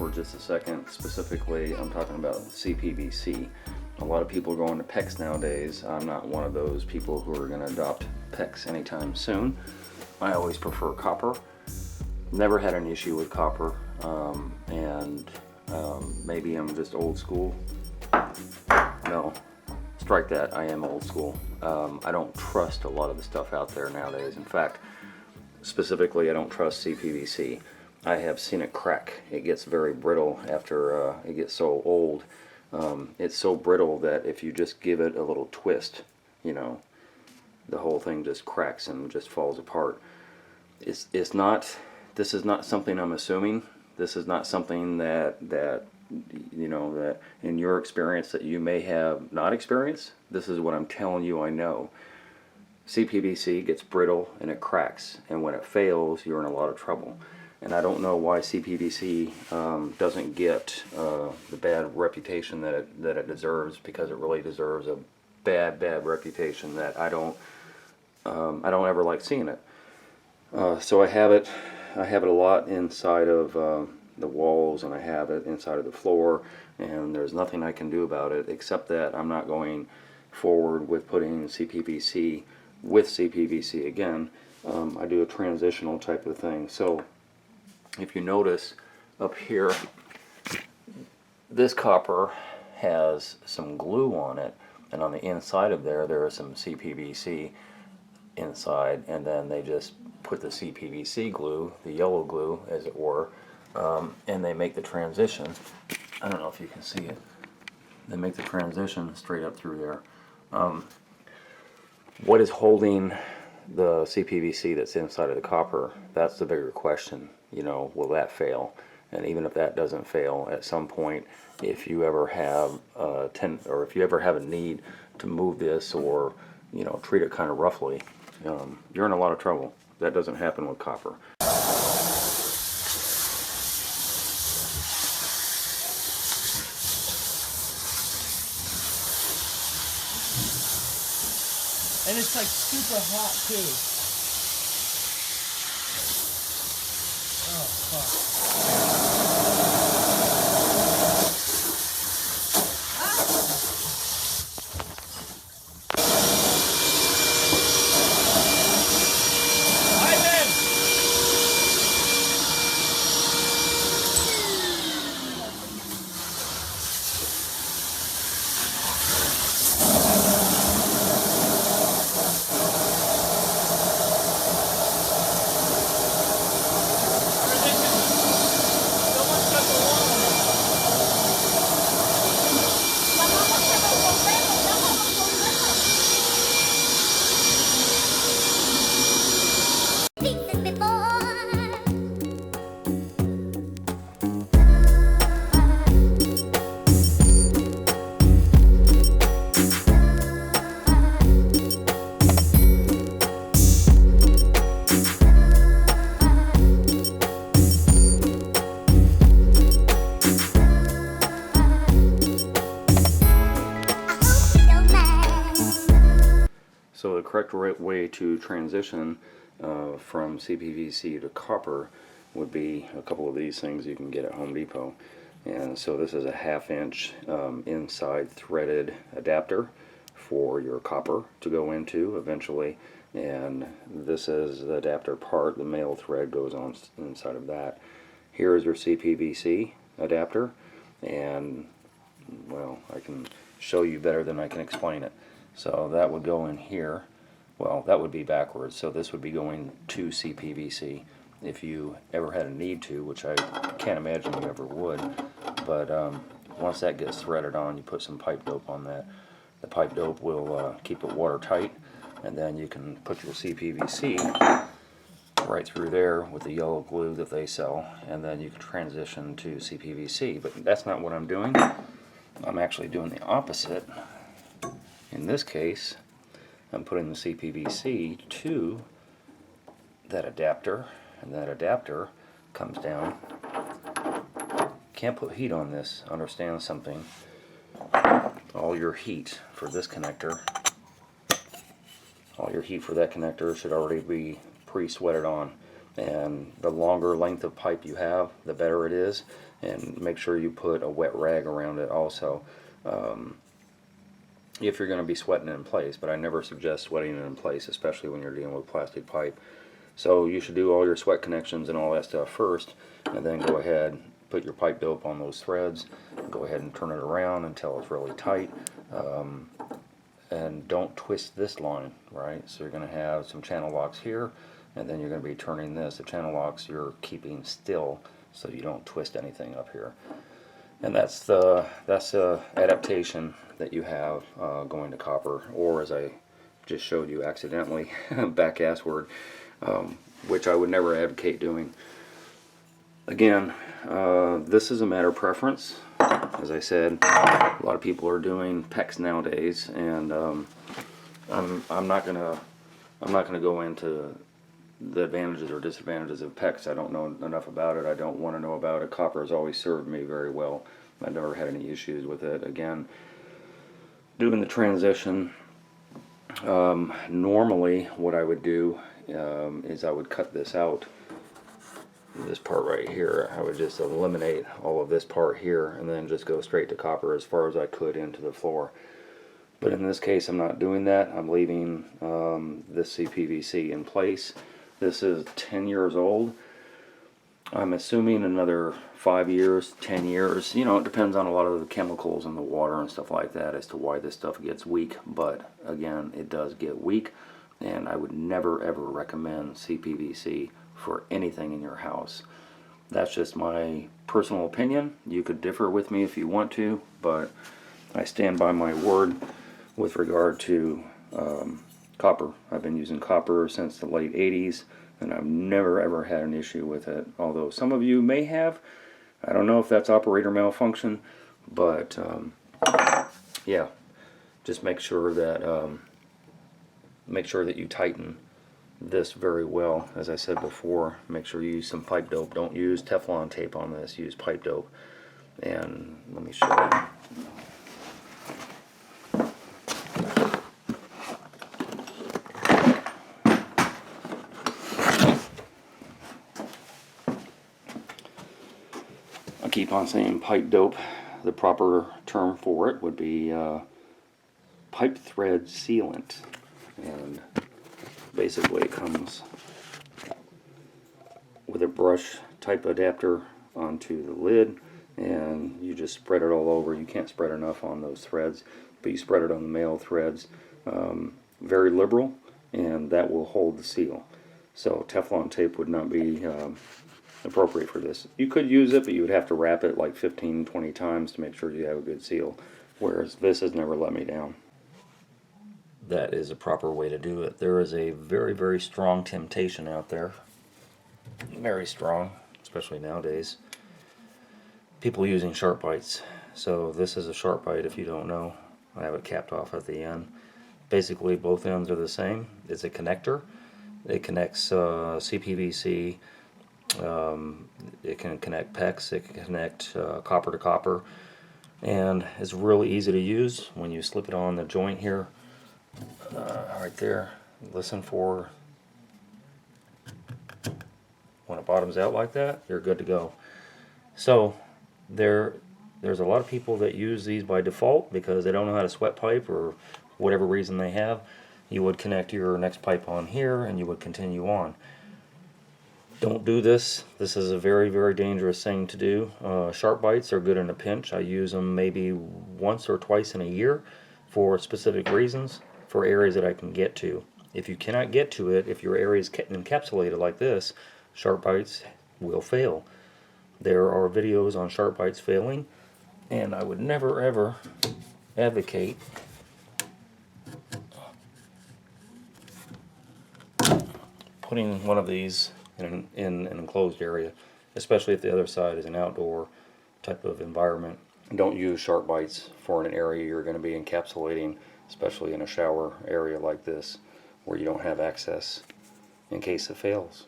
for just a second. Specifically, I'm talking about CPVC. A lot of people are going to PEX nowadays. I'm not one of those people who are going to adopt PEX anytime soon. I always prefer copper. Never had an issue with copper, and maybe I'm just old school. No, strike that, I am old school. I don't trust a lot of the stuff out there nowadays. In fact, specifically, I don't trust CPVC. I have seen it crack. It gets very brittle after it gets so old. It's so brittle that if you just give it a little twist, you know, the whole thing just cracks and just falls apart. It's not. This is not something I'm assuming. This is not something that you know, that in your experience that you may have not experienced. This is what I'm telling you I know. CPVC gets brittle and it cracks, and when it fails, you're in a lot of trouble. And I don't know why CPVC doesn't get the bad reputation that it deserves, because it really deserves a bad reputation that I don't ever like seeing it. So I have it a lot inside of the walls, and I have it inside of the floor, and there's nothing I can do about it except that I'm not going forward with putting CPVC with CPVC again. I do a transitional type of thing. So if you notice up here, this copper has some glue on it, and on the inside of there is some CPVC inside, and then they just put the CPVC glue, the yellow glue as it were, and they make the transition. I don't know if you can see it. They make the transition straight up through there. What is holding the CPVC that's inside of the copper? That's the bigger question. You know, will that fail? And even if that doesn't fail, at some point, if you ever have if you ever have a need to move this, or you know, treat it kind of roughly, you're in a lot of trouble. That doesn't happen with copper. And it's like super hot too. Oh, fuck. So the correct way to transition from CPVC to copper would be a couple of these things you can get at Home Depot. And so this is a 1/2 inch inside threaded adapter for your copper to go into eventually, and this is the adapter part. The male thread goes on inside of that. Here is your CPVC adapter, and well, I can show you better than I can explain it. So that would go in here. Well, that would be backwards, so this would be going to CPVC if you ever had a need to, which I can't imagine you ever would. But once that gets threaded on, you put some pipe dope on that. The pipe dope will keep it watertight, and then you can put your CPVC right through there with the yellow glue that they sell, and then you can transition to CPVC. But that's not what I'm doing. I'm actually doing the opposite. In this case, I'm putting the CPVC to that adapter, and that adapter comes down. Can't put heat on this. Understand something. All your heat for this connector, all your heat for that connector should already be pre-sweated on. And the longer length of pipe you have, the better it is. And make sure you put a wet rag around it also, if you're going to be sweating it in place. But I never suggest sweating it in place, especially when you're dealing with plastic pipe. So you should do all your sweat connections and all that stuff first, and then go ahead, put your pipe dope on those threads, go ahead and turn it around until it's really tight. And don't twist this line, right? So you're going to have some channel locks here, and then you're going to be turning this. The channel locks you're keeping still so you don't twist anything up here. And that's the adaptation that you have going to copper, or as I just showed you accidentally, back-assward, which I would never advocate doing. Again, this is a matter of preference. As I said, a lot of people are doing PEX nowadays, and I'm not gonna go into the advantages or disadvantages of PEX. I don't know enough about it. I don't want to know about it. Copper has always served me very well. I've never had any issues with it. Again, doing the transition, normally what I would do is I would cut this out. This part right here, I would just eliminate all of this part here and then just go straight to copper as far as I could into the floor. But in this case, I'm not doing that. I'm leaving this CPVC in place. This is 10 years old. I'm assuming another 5 years, 10 years. You know, it depends on a lot of the chemicals in the water and stuff like that as to why this stuff gets weak. But again, it does get weak, and I would never ever recommend CPVC for anything in your house. That's just my personal opinion. You could differ with me if you want to, but I stand by my word with regard to copper. I've been using copper since the late 80s, and I've never ever had an issue with it, although some of you may have. I don't know if that's operator malfunction, but yeah, just make sure that you tighten this very well. As I said before, make sure you use some pipe dope. Don't use Teflon tape on this, use pipe dope. And let me show you. I keep on saying pipe dope. The proper term for it would be pipe thread sealant. And basically it comes with a brush type adapter onto the lid, and you just spread it all over. You can't spread enough on those threads, but you spread it on the male threads very liberal, and that will hold the seal. So Teflon tape would not be appropriate for this. You could use it, but you would have to wrap it like 15-20 times to make sure you have a good seal, whereas this has never let me down. That is a proper way to do it. There is a very, very strong temptation out there. Very strong, especially nowadays. People using sharp bites. So this is a sharp bite if you don't know. I have it capped off at the end. Basically both ends are the same. It's a connector. It connects CPVC. It can connect PEX. It can connect copper to copper. And it's really easy to use when you slip it on the joint here. Right there, listen for when it bottoms out like that, you're good to go. So there's a lot of people that use these by default because they don't know how to sweat pipe or whatever reason they have. You would connect your next pipe on here and you would continue on. Don't do this. This is a very, very dangerous thing to do. Sharp bites are good in a pinch. I use them maybe once or twice in a year for specific reasons, for areas that I can get to. If you cannot get to it, if your area is encapsulated like this, sharp bites will fail. There are videos on sharp bites failing, and I would never ever advocate putting one of these in an enclosed area, especially if the other side is an outdoor type of environment. Don't use sharp bites for an area you're going to be encapsulating, especially in a shower area like this where you don't have access in case it fails.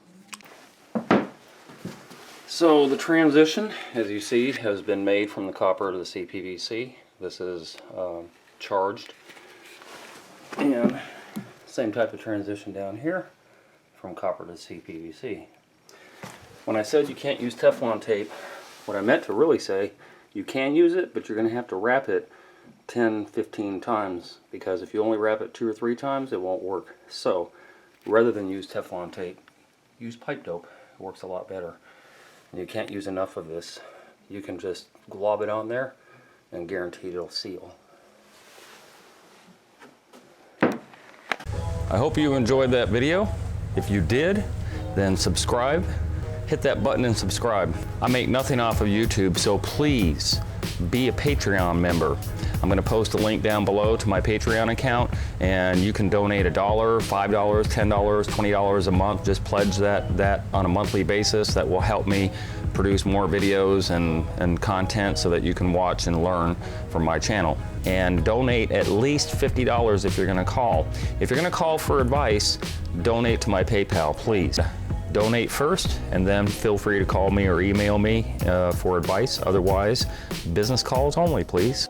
So the transition, as you see, has been made from the copper to the CPVC. This is charged, and same type of transition down here from copper to CPVC. When I said you can't use Teflon tape, what I meant to really say, you can use it, but you're going to have to wrap it 10, 15 times, because if you only wrap it 2 or 3 times, it won't work. So, rather than use Teflon tape, use pipe dope. It works a lot better. And you can't use enough of this. You can just glob it on there and guarantee it'll seal. I hope you enjoyed that video. If you did, then subscribe. Hit that button and subscribe. I make nothing off of YouTube, so please be a Patreon member. I'm going to post a link down below to my Patreon account, and you can donate $1, $5, $10, $20 a month. Just pledge that on a monthly basis. That will help me produce more videos and content so that you can watch and learn from my channel. And donate at least $50 if you're going to call. If you're going to call for advice, donate to my PayPal, please. Donate first, and then feel free to call me or email me for advice. Otherwise, business calls only, please.